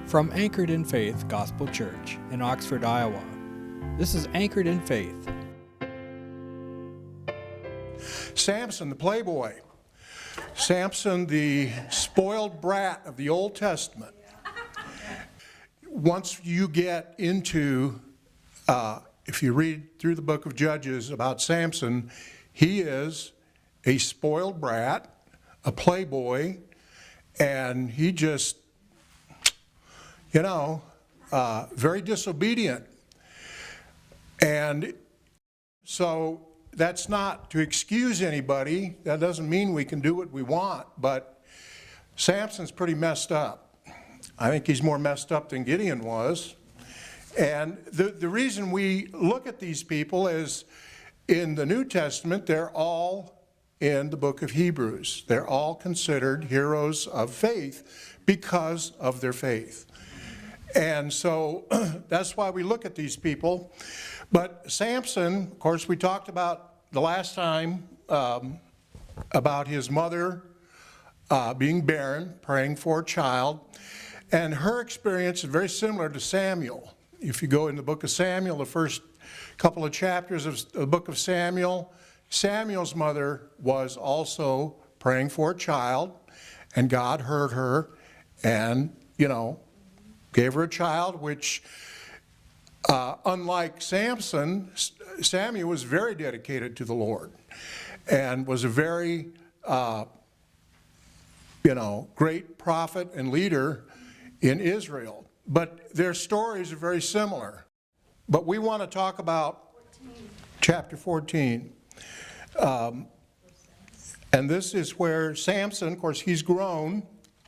From Anchored in Faith Gospel Church in Oxford, Iowa, this is Anchored in Faith. Samson, the playboy. Samson, the spoiled brat of the Old Testament. Once you get into, if you read through the book of Judges about Samson, he is a spoiled brat, a playboy, and he just, very disobedient. And so that's not to excuse anybody. That doesn't mean we can do what we want, but Samson's pretty messed up. I think he's more messed up than Gideon was. And the reason we look at these people is in the New Testament, they're all in the book of Hebrews. They're all considered heroes of faith because of their faith. And so that's why we look at these people. But Samson, of course, we talked about the last time about his mother being barren, praying for a child. And her experience is very similar to Samuel. If you go in the book of Samuel, the first couple of chapters of the book of Samuel, Samuel's mother was also praying for a child, and God heard her and, gave her a child, which, unlike Samson, Samuel was very dedicated to the Lord and was a very, great prophet and leader in Israel. But their stories are very similar. But we want to talk about chapter 14. And this is where Samson, of course, he's grown.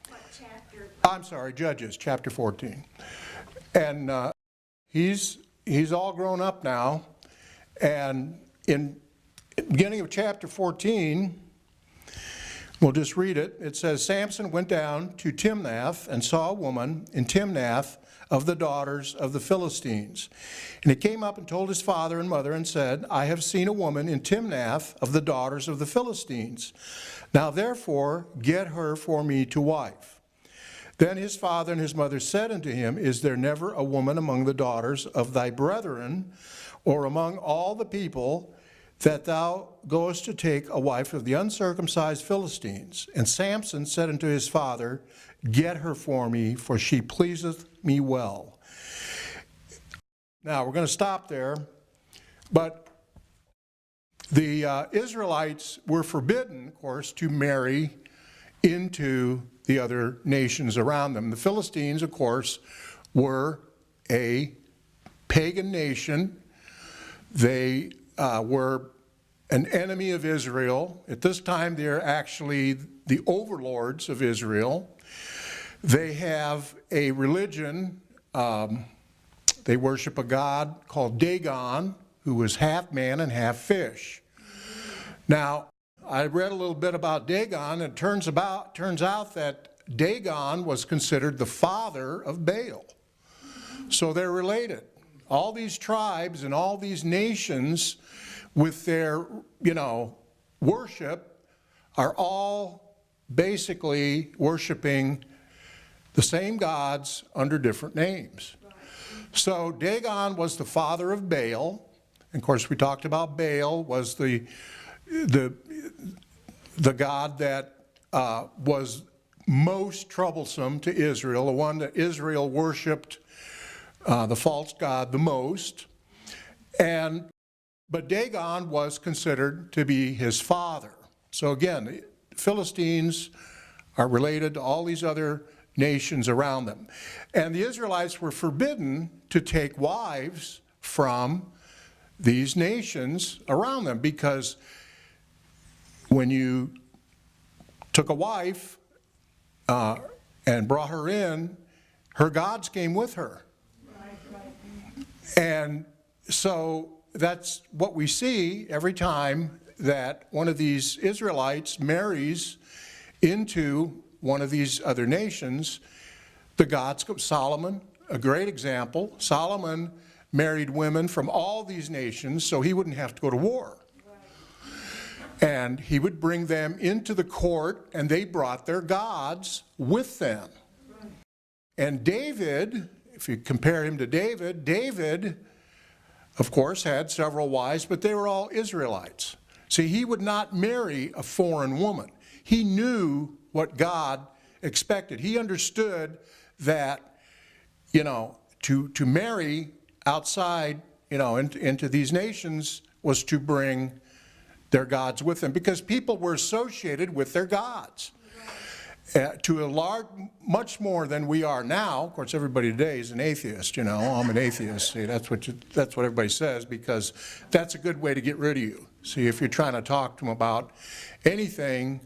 What chapter? I'm sorry, Judges, chapter 14. And he's all grown up now. And in the beginning of chapter 14, we'll just read it. It says, Samson went down to Timnath and saw a woman in Timnath of the daughters of the Philistines. And he came up and told his father and mother and said, I have seen a woman in Timnath of the daughters of the Philistines. Now therefore get her for me to wife. Then his father and his mother said unto him, Is there never a woman among the daughters of thy brethren, or among all the people, that thou goest to take a wife of the uncircumcised Philistines? And Samson said unto his father, Get her for me, for she pleaseth me well. Now, we're going to stop there, but the Israelites were forbidden, of course, to marry into the other nations around them. The Philistines, of course, were a pagan nation. They were an enemy of Israel. At this time, they're actually the overlords of Israel. They have a religion. They worship a god called Dagon, who was half man and half fish. Now, I read a little bit about Dagon, and it turns out that Dagon was considered the father of Baal. So they're related. All these tribes and all these nations with their, worship are all basically worshiping the same gods under different names. So Dagon was the father of Baal. And of course, we talked about Baal was the god that was most troublesome to Israel, the one that Israel worshiped, the false god the most. But Dagon was considered to be his father. So again, the Philistines are related to all these other nations around them. And the Israelites were forbidden to take wives from these nations around them, because when you took a wife and brought her in, her gods came with her. And so that's what we see every time that one of these Israelites marries into one of these other nations. The gods, Solomon, a great example. Solomon married women from all these nations so he wouldn't have to go to war. And he would bring them into the court, and they brought their gods with them. And David, if you compare him to David, David, of course, had several wives, but they were all Israelites. See, he would not marry a foreign woman. He knew what God expected. He understood that, to marry outside, into these nations was to bring their gods with them, because people were associated with their gods. To a large, much more than we are now. Of course, everybody today is an atheist. I'm an atheist. See, that's what everybody says, because that's a good way to get rid of you. See, if you're trying to talk to them about anything,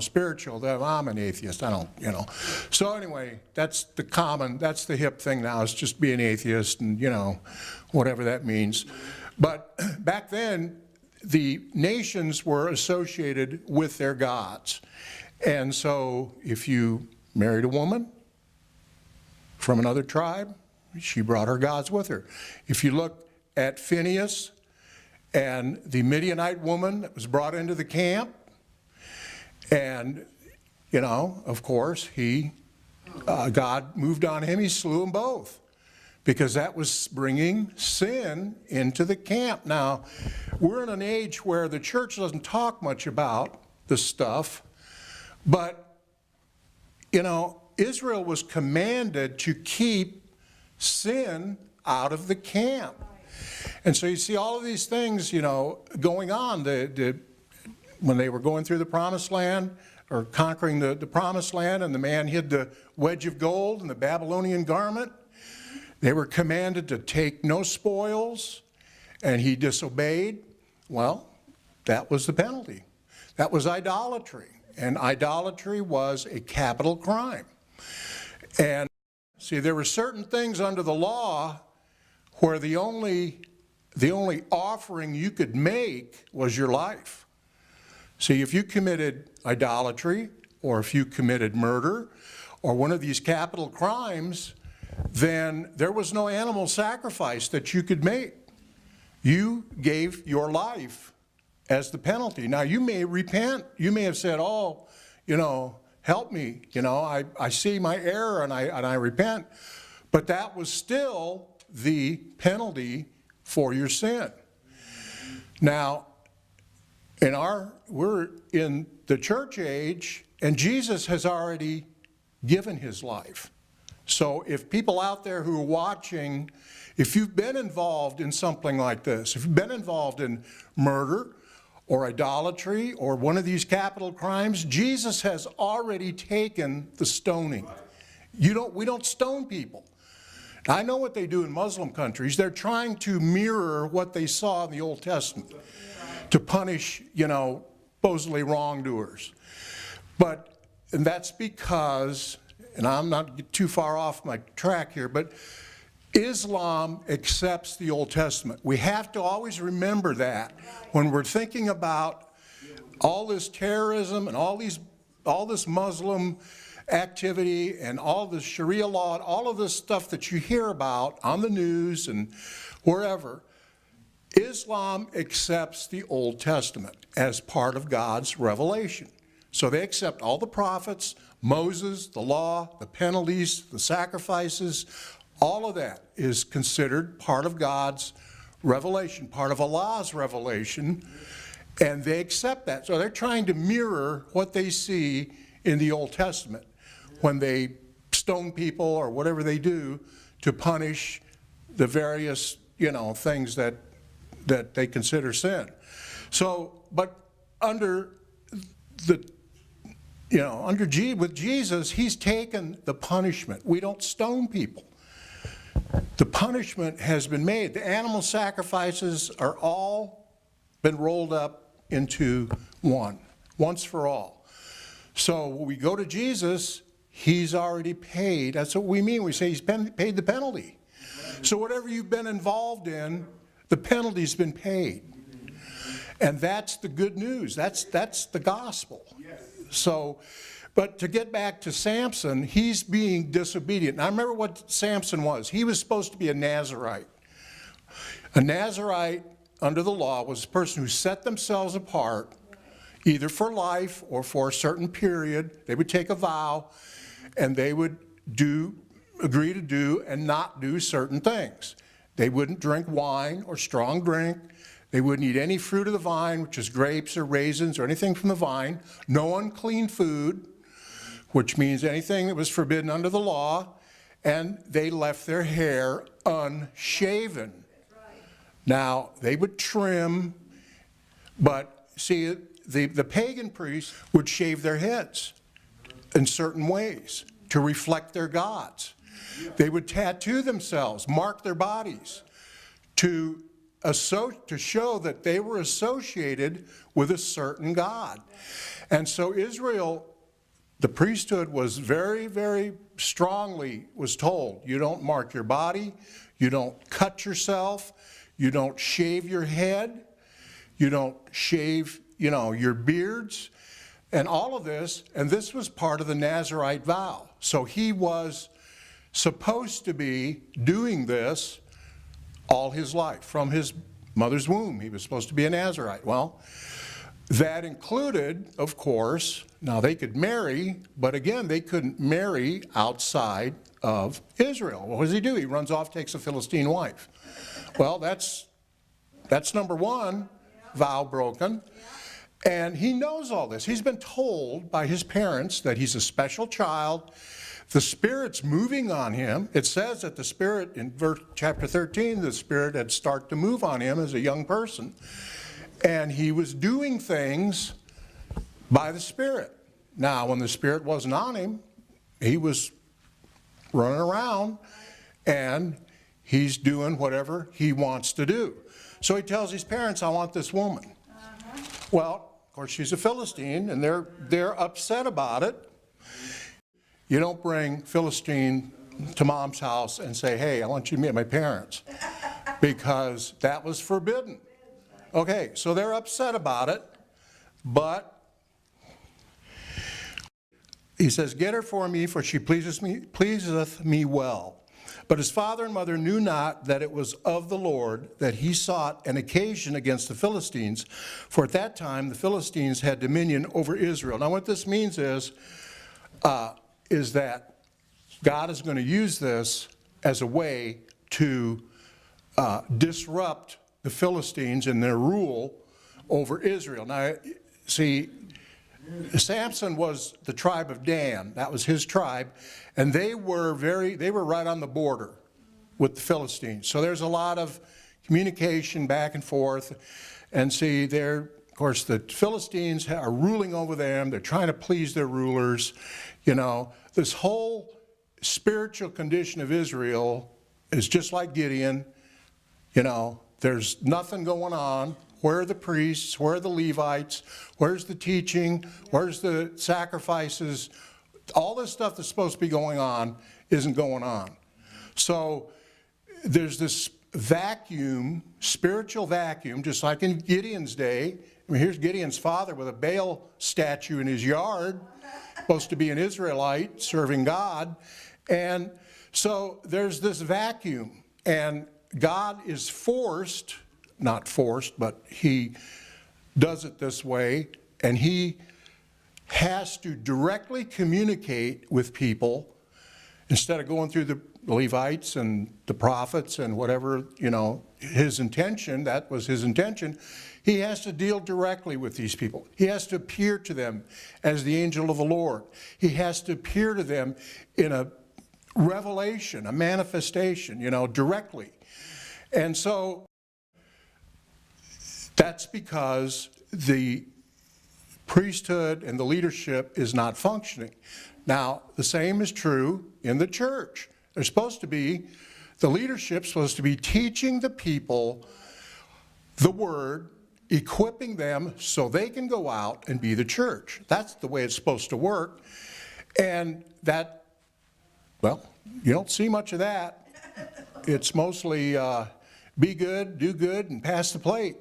spiritual, then I'm an atheist. I don't, So anyway, that's the hip thing now, is just be an atheist, and whatever that means. But back then, the nations were associated with their gods. And so if you married a woman from another tribe, she brought her gods with her. If you look at Phinehas and the Midianite woman that was brought into the camp, and, of course, God moved on him, he slew them both, because that was bringing sin into the camp. Now, we're in an age where the church doesn't talk much about this stuff, but, Israel was commanded to keep sin out of the camp. And so you see all of these things, going on. When they were going through the promised land, or conquering the promised land, and the man hid the wedge of gold in the Babylonian garment, they were commanded to take no spoils, and he disobeyed. Well, that was the penalty. That was idolatry. And idolatry was a capital crime. And see, there were certain things under the law where the only offering you could make was your life. See, if you committed idolatry, or if you committed murder, or one of these capital crimes, then there was no animal sacrifice that you could make. You gave your life as the penalty. Now, you may repent. You may have said, help me. I see my error and I repent. But that was still the penalty for your sin. Now, we're in the church age, and Jesus has already given his life. So if people out there who are watching, if you've been involved in something like this, if you've been involved in murder or idolatry or one of these capital crimes, Jesus has already taken the stoning. We don't stone people. I know what they do in Muslim countries. They're trying to mirror what they saw in the Old Testament to punish, supposedly wrongdoers. And that's because, and I'm not too far off my track here, but Islam accepts the Old Testament. We have to always remember that when we're thinking about all this terrorism and all this Muslim activity and all this Sharia law and all of this stuff that you hear about on the news and wherever. Islam accepts the Old Testament as part of God's revelation. So they accept all the prophets, Moses, the law, the penalties, the sacrifices. All of that is considered part of God's revelation, part of Allah's revelation, and they accept that. So they're trying to mirror what they see in the Old Testament when they stone people or whatever they do to punish the various, things that they consider sin. So, but with Jesus, he's taken the punishment. We don't stone people. The punishment has been made. The animal sacrifices are all been rolled up into one, once for all. So when we go to Jesus, he's already paid. That's what we mean. We say he's paid the penalty. So whatever you've been involved in, the penalty's been paid. And that's the good news. That's the gospel. So, but to get back to Samson, he's being disobedient. Now, I remember what Samson was. He was supposed to be a Nazirite. A Nazirite, under the law, was a person who set themselves apart, either for life or for a certain period. They would take a vow, and they would do agree to do and not do certain things. They wouldn't drink wine or strong drink. They wouldn't eat any fruit of the vine, which is grapes or raisins or anything from the vine. No unclean food, which means anything that was forbidden under the law. And they left their hair unshaven. Now, they would trim, but see, the pagan priests would shave their heads in certain ways to reflect their gods. They would tattoo themselves, mark their bodies to show that they were associated with a certain God. And so Israel, the priesthood was very, very strongly was told, you don't mark your body, you don't cut yourself, you don't shave your head, you don't shave, your beards, and all of this, and this was part of the Nazirite vow. So he was supposed to be doing this all his life. From his mother's womb, he was supposed to be a Nazirite. Well, that included, of course, now they could marry, but again, they couldn't marry outside of Israel. What does he do? He runs off, takes a Philistine wife. Well, that's number one, vow broken. And he knows all this. He's been told by his parents that he's a special child. The Spirit's moving on him. It says that the Spirit, in chapter 13, the Spirit had started to move on him as a young person. And he was doing things by the Spirit. Now, when the Spirit wasn't on him, he was running around and he's doing whatever he wants to do. So he tells his parents, I want this woman. Well, of course, she's a Philistine, and they're upset about it. You don't bring Philistine to mom's house and say, hey, I want you to meet my parents, because that was forbidden. Okay, so they're upset about it, but he says, get her for me, for she pleaseth me well. But his father and mother knew not that it was of the Lord that he sought an occasion against the Philistines, for at that time the Philistines had dominion over Israel. Now what this means is that God is going to use this as a way to disrupt the Philistines in their rule over Israel. Now, see, Samson was the tribe of Dan. That was his tribe. And they were right on the border with the Philistines. So there's a lot of communication back and forth. And see, of course, the Philistines are ruling over them. They're trying to please their rulers. This whole spiritual condition of Israel is just like Gideon. There's nothing going on. Where are the priests? Where are the Levites? Where's the teaching? Where's the sacrifices? All this stuff that's supposed to be going on isn't going on. So there's this vacuum, spiritual vacuum, just like in Gideon's day. I mean, here's Gideon's father with a Baal statue in his yard, supposed to be an Israelite serving God. And so there's this vacuum, and God is not forced, but he does it this way, and he has to directly communicate with people instead of going through the Levites and the prophets and whatever, his intention, that was his intention. He has to deal directly with these people. He has to appear to them as the angel of the Lord. He has to appear to them in a revelation, a manifestation, directly. And so that's because the priesthood and the leadership is not functioning. Now, the same is true in the church. The leadership's supposed to be teaching the people the word, equipping them so they can go out and be the church. That's the way it's supposed to work. And that, well, you don't see much of that. It's mostly be good, do good, and pass the plate.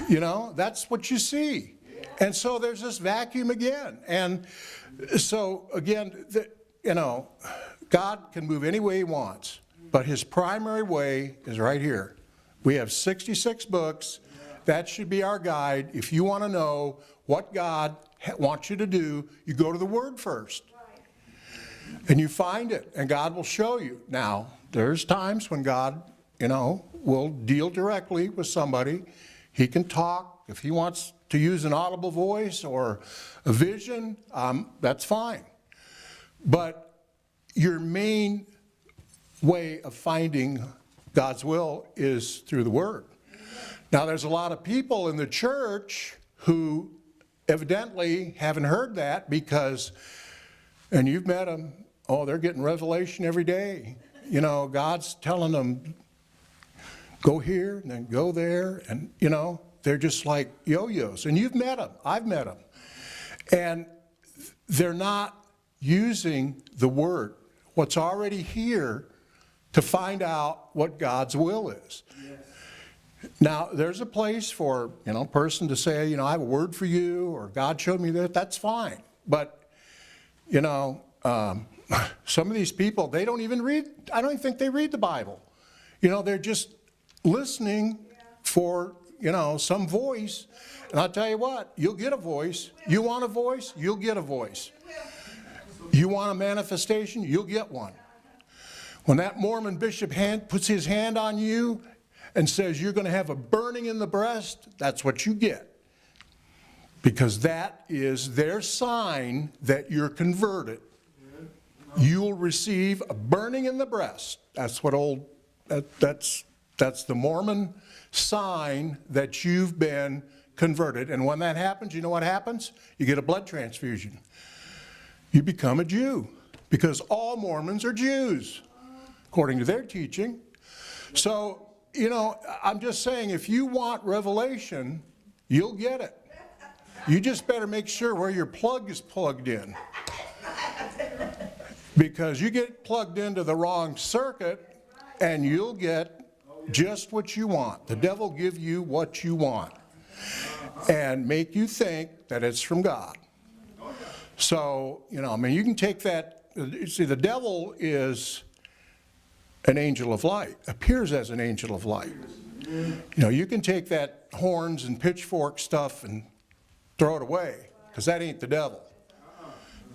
That's what you see. And so there's this vacuum again. And so again, God can move any way he wants, but his primary way is right here. We have 66 books. That should be our guide. If you want to know what God wants you to do, you go to the Word first. And you find it, and God will show you. Now, there's times when God, will deal directly with somebody. He can talk. If he wants to use an audible voice or a vision, that's fine. But your main way of finding God's will is through the Word. Now, there's a lot of people in the church who evidently haven't heard that because, and you've met them, they're getting revelation every day. God's telling them, go here and then go there, and, they're just like yo-yos. And you've met them. I've met them. And they're not using the Word, what's already here, to find out what God's will is. Yes. Now, there's a place for, a person to say, I have a word for you, or God showed me that. That's fine. But, some of these people, they don't even read, I don't even think they read the Bible. They're just listening for, some voice. And I'll tell you what, you'll get a voice. You want a voice, you'll get a voice. You want a manifestation, you'll get one. When that Mormon bishop puts his hand on you and says you're going to have a burning in the breast, that's what you get. Because that is their sign that you're converted. You'll receive a burning in the breast. That's what that's the Mormon sign that you've been converted. And when that happens, you know what happens? You get a blood transfusion. You become a Jew. Because all Mormons are Jews, according to their teaching. So, I'm just saying, if you want revelation, you'll get it. You just better make sure where your plug is plugged in. Because you get plugged into the wrong circuit, and you'll get just what you want. The devil will give you what you want and make you think that it's from God. So, you can take that. See, the devil is an angel of light, appears as an angel of light. You can take that horns and pitchfork stuff and throw it away, because that ain't the devil.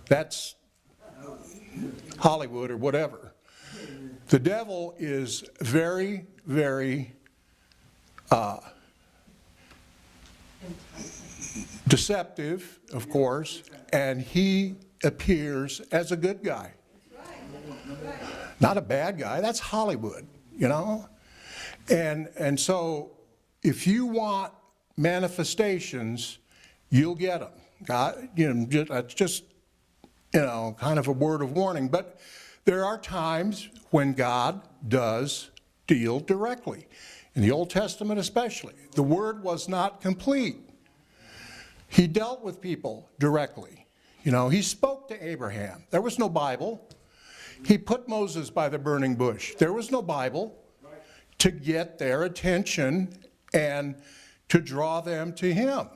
That's Hollywood or whatever. The devil is very, very deceptive, of course, and he appears as a good guy. Not a bad guy. That's Hollywood, And so if you want manifestations, you'll get them. God, that's just, kind of a word of warning. But there are times when God does deal directly. In the Old Testament especially, the word was not complete. He dealt with people directly. He spoke to Abraham. There was no Bible. He put Moses by the burning bush. There was no Bible to get their attention and to draw them to him.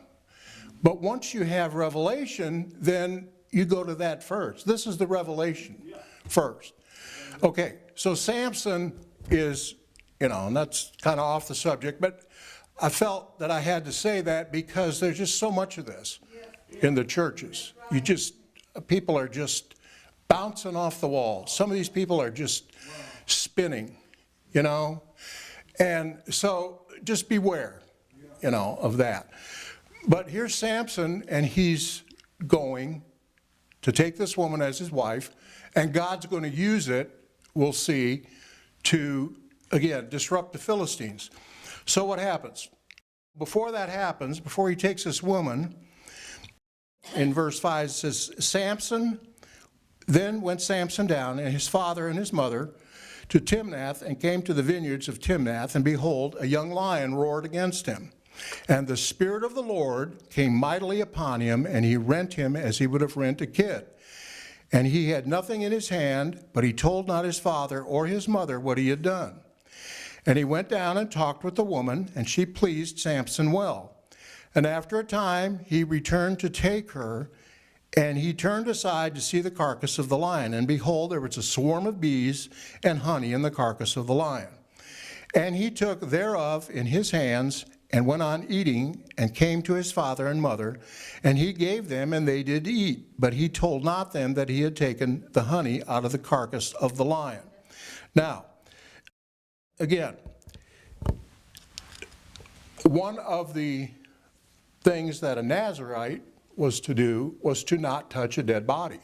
But once you have revelation, then you go to that first. This is the revelation first. Okay, so Samson is, and that's kind of off the subject, but I felt that I had to say that because there's just so much of this in the churches. People are just bouncing off the wall. Some of these people are just spinning, And so just beware, of that. But here's Samson, and he's going to take this woman as his wife, and God's going to use it, we'll see, to, again, disrupt the Philistines. So what happens? Before that happens, before he takes this woman, in verse 5 it says, Then went Samson down, and his father and his mother, to Timnath, and came to the vineyards of Timnath, and behold, a young lion roared against him. And the Spirit of the Lord came mightily upon him, and he rent him as he would have rent a kid. And he had nothing in his hand, but he told not his father or his mother what he had done. And he went down and talked with the woman, and she pleased Samson well. And after a time he returned to take her, and he turned aside to see the carcass of the lion. And behold, there was a swarm of bees and honey in the carcass of the lion. And he took thereof in his hands, and went on eating, and came to his father and mother, and he gave them, and they did eat. But he told not them that he had taken the honey out of the carcass of the lion. Now, again, one of the things that a Nazirite was to do was to not touch a dead body.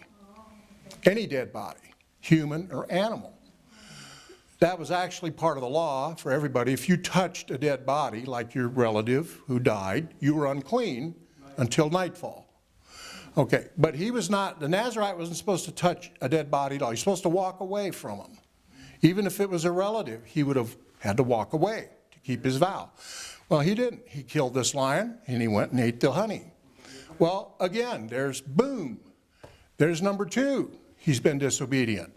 Any dead body, human or animal. That was actually part of the law for everybody. If you touched a dead body, like your relative who died, you were unclean until nightfall. Okay, but he was not, the Nazirite wasn't supposed to touch a dead body at all. He's supposed to walk away from him. Even if it was a relative, he would have had to walk away to keep his vow. Well, he didn't. He killed this lion, and he went and ate the honey. Well, again, there's boom. There's number two. He's been disobedient.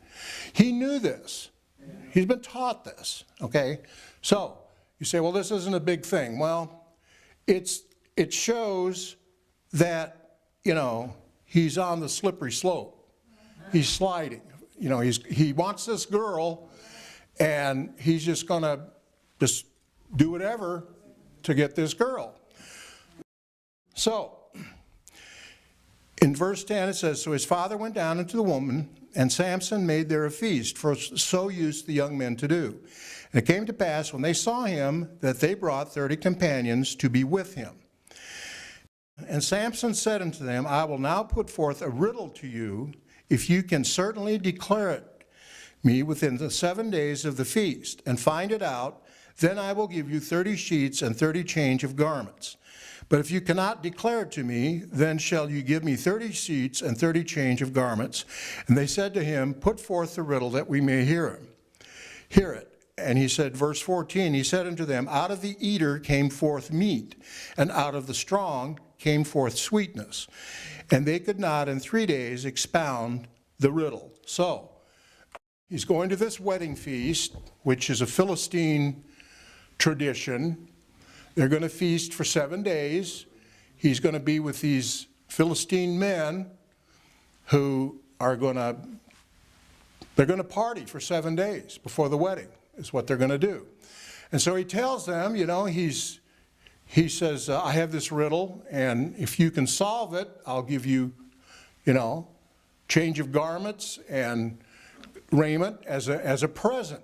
He knew this. He's been taught this, okay? So, you say, well, this isn't a big thing. Well, it shows that, he's on the slippery slope. He's sliding. He wants this girl, and he's just going to just do whatever to get this girl. So, in verse 10 it says, so his father went down into the woman, and Samson made there a feast, for so used the young men to do. And it came to pass, when they saw him, that they brought 30 companions to be with him. And Samson said unto them, I will now put forth a riddle to you, if you can certainly declare it me within the 7 days of the feast, and find it out, then I will give you 30 sheets and 30 change of garments. But if you cannot declare it to me, then shall you give me 30 sheets and 30 change of garments. And they said to him, put forth the riddle that we may hear it. And he said, verse 14, he said unto them, out of the eater came forth meat, and out of the strong came forth sweetness. And they could not in 3 days expound the riddle. So, he's going to this wedding feast, which is a Philistine tradition. They're going to feast for 7 days. He's going to be with these Philistine men who are they're going to party for 7 days before the wedding, is what they're going to do. And so he tells them, he says, I have this riddle, and if you can solve it, I'll give you, change of garments and raiment as a present.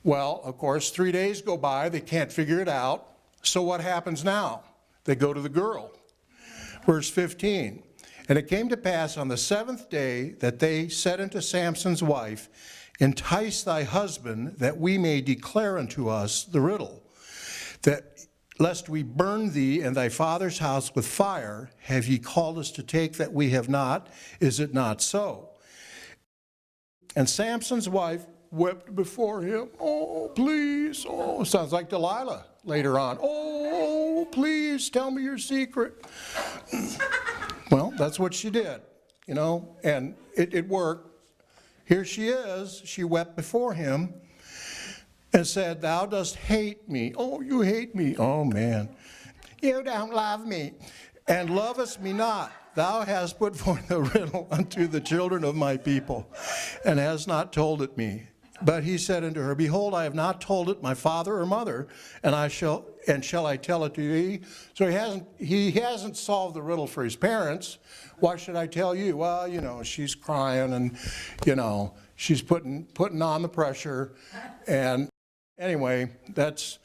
Well, of course, 3 days go by, they can't figure it out. So what happens now? They go to the girl. Verse 15, and it came to pass on the 7th day that they said unto Samson's wife, entice thy husband, that we may declare unto us the riddle, that lest we burn thee and thy father's house with fire, have ye called us to take that we have not? Is it not so? And Samson's wife wept before him. Oh, please. Oh, sounds like Delilah later on. Oh, please tell me your secret. Well, that's what she did, and it worked. Here she is. She wept before him and said, thou dost hate me. Oh, you hate me. Oh, man. You don't love me, and lovest me not. Thou hast put forth a riddle unto the children of my people, and hast not told it me. But he said unto her, behold, I have not told it my father or mother, and shall I tell it to thee? So he hasn't solved the riddle for his parents. Why should I tell you? Well, she's crying, and she's putting on the pressure. And anyway, that's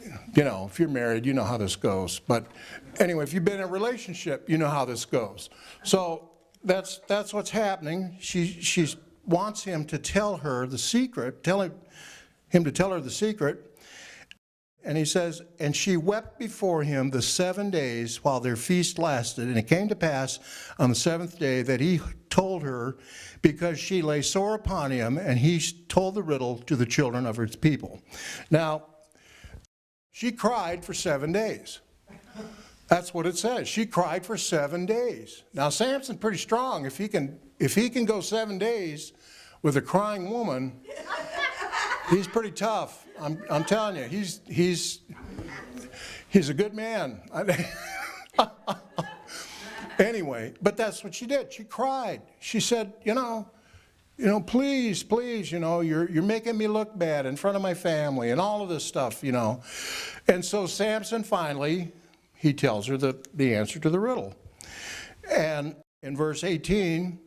if you're married, you know how this goes. But anyway, if you've been in a relationship, you know how this goes. So that's what's happening. She's wants him to tell her the secret, him to tell her the secret. And he says, and she wept before him the 7 days while their feast lasted. And it came to pass on the 7th day that he told her, because she lay sore upon him, and he told the riddle to the children of his people. Now, she cried for 7 days. That's what it says. She cried for 7 days. Now, Samson's pretty strong. If he can go 7 days with a crying woman, he's pretty tough. I'm telling you, he's a good man. Anyway, but that's what she did. She cried. She said, please, please, you're making me look bad in front of my family and all of this stuff, And so Samson finally, he tells her the answer to the riddle. And in verse 18,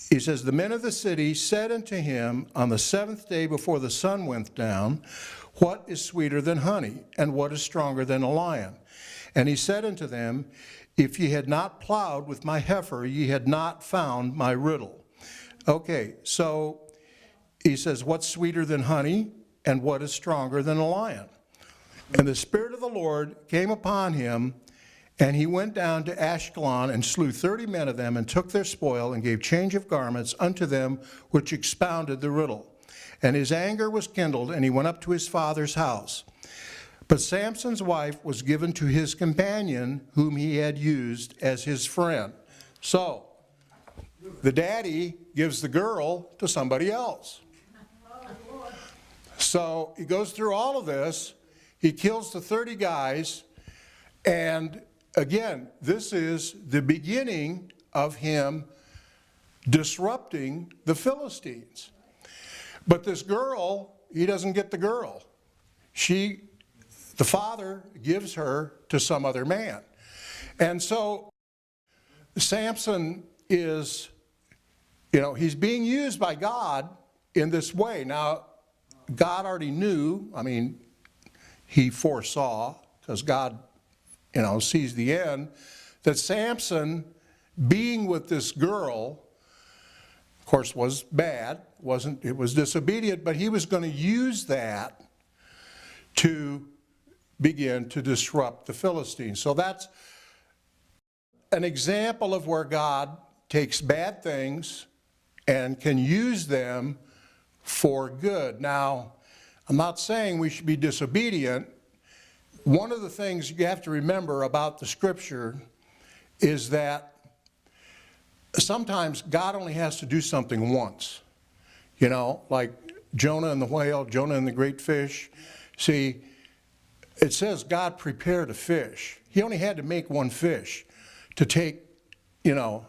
he says, the men of the city said unto him on the 7th day before the sun went down, what is sweeter than honey, and what is stronger than a lion? And he said unto them, if ye had not plowed with my heifer, ye had not found my riddle. Okay, so he says, what's sweeter than honey, and what is stronger than a lion? And the Spirit of the Lord came upon him, and he went down to Ashkelon, and slew 30 men of them, and took their spoil, and gave change of garments unto them which expounded the riddle. And his anger was kindled, and he went up to his father's house. But Samson's wife was given to his companion, whom he had used as his friend. So, the daddy gives the girl to somebody else. So, he goes through all of this. He kills the 30 guys. And again, this is the beginning of him disrupting the Philistines. But this girl, he doesn't get the girl. The father gives her to some other man. And so Samson is, he's being used by God in this way. Now, God already knew, he foresaw, because God, sees the end, that Samson being with this girl, of course, was bad. It was disobedient, but he was going to use that to begin to disrupt the Philistines. So that's an example of where God takes bad things and can use them for good. Now, I'm not saying we should be disobedient. One of the things you have to remember about the Scripture is that sometimes God only has to do something once. Like Jonah and the whale, Jonah and the great fish. See, it says God prepared a fish. He only had to make one fish to take,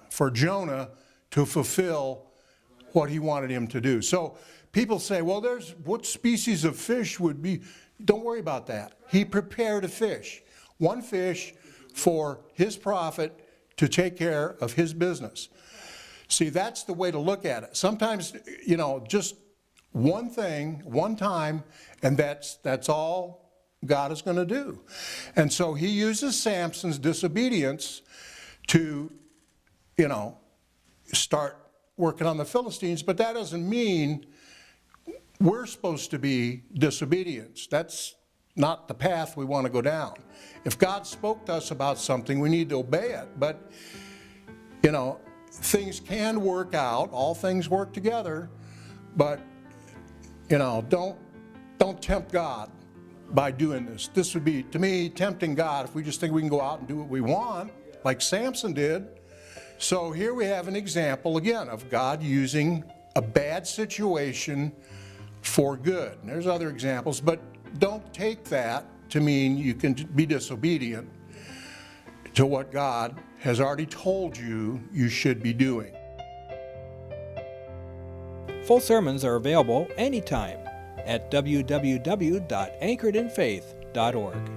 for Jonah to fulfill what he wanted him to do. So people say, well, what species of fish would be? Don't worry about that. He prepared a fish. One fish for his prophet to take care of his business. See, that's the way to look at it. Sometimes, just one thing, one time, and that's all God is going to do. And so he uses Samson's disobedience to, start working on the Philistines, but that doesn't mean we're supposed to be disobedient. That's not the path we want to go down. If God spoke to us about something, we need to obey it. But, things can work out. All things work together. But, don't tempt God by doing this. This would be, to me, tempting God if we just think we can go out and do what we want, like Samson did. So here we have an example, again, of God using a bad situation for good. And there's other examples, but don't take that to mean you can be disobedient to what God has already told you should be doing. Full sermons are available anytime at www.anchoredinfaith.org.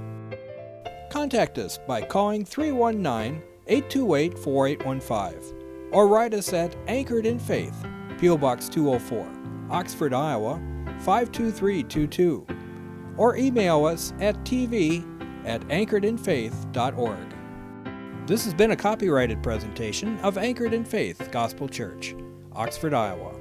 Contact us by calling 319-828-4815 or write us at Anchored in Faith, P.O. Box 204, Oxford, Iowa 52322, or email us at tv@anchoredinfaith.org. This has been a copyrighted presentation of Anchored in Faith Gospel Church, Oxford, Iowa.